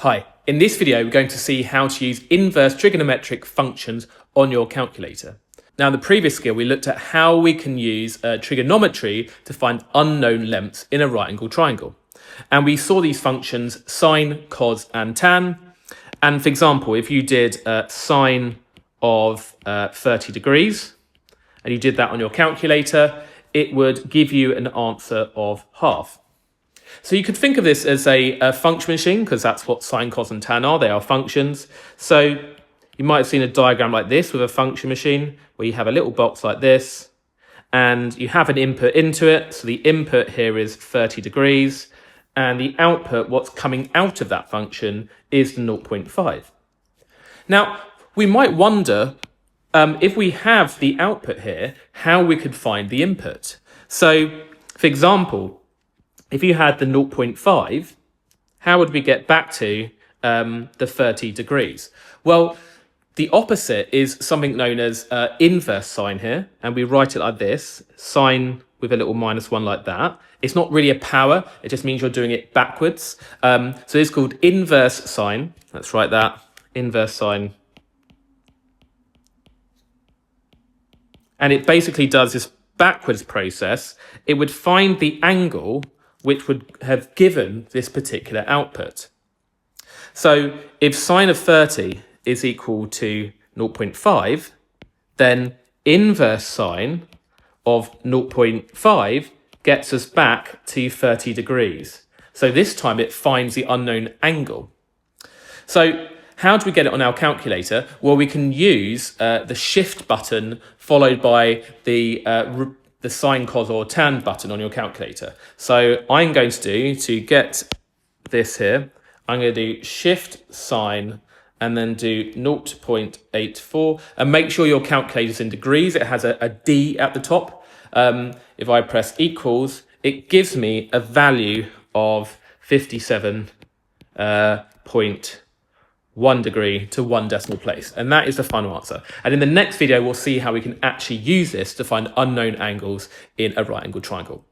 Hi, in this video we're going to see how to use inverse trigonometric functions on your calculator. Now in the previous skill we looked at how we can use trigonometry to find unknown lengths in a right angle triangle. And we saw these functions sine, cos and tan. And for example, if you did sine of 30 degrees and you did that on your calculator, it would give you an answer of half. So you could think of this as a function machine, because that's what sine, cos and tan are. They are functions. So you might have seen a diagram like this with a function machine where you have a little box like this and you have an input into it. So the input here is 30 degrees and the output, what's coming out of that function, is the 0.5. Now, we might wonder if we have the output here, how we could find the input. So, for example, if you had the 0.5, how would we get back to the 30 degrees? Well, the opposite is something known as inverse sine here, and we write it like this, sine with a little -1 like that. It's not really a power, it just means you're doing it backwards. So it's called inverse sine. Let's write that, inverse sine. And it basically does this backwards process. It would find the angle which would have given this particular output. So if sine of 30 is equal to 0.5, then inverse sine of 0.5 gets us back to 30 degrees. So this time it finds the unknown angle. So how do we get it on our calculator? Well, we can use the shift button followed by the sine, cos or tan button on your calculator. So I'm going to do, to get this here, I'm going to do shift sine and then do 0.84 and make sure your calculator's in degrees. It has a D at the top. If I press equals, it gives me a value of 57.1 degree to 1 decimal place. And that is the final answer. And in the next video, we'll see how we can actually use this to find unknown angles in a right angle triangle.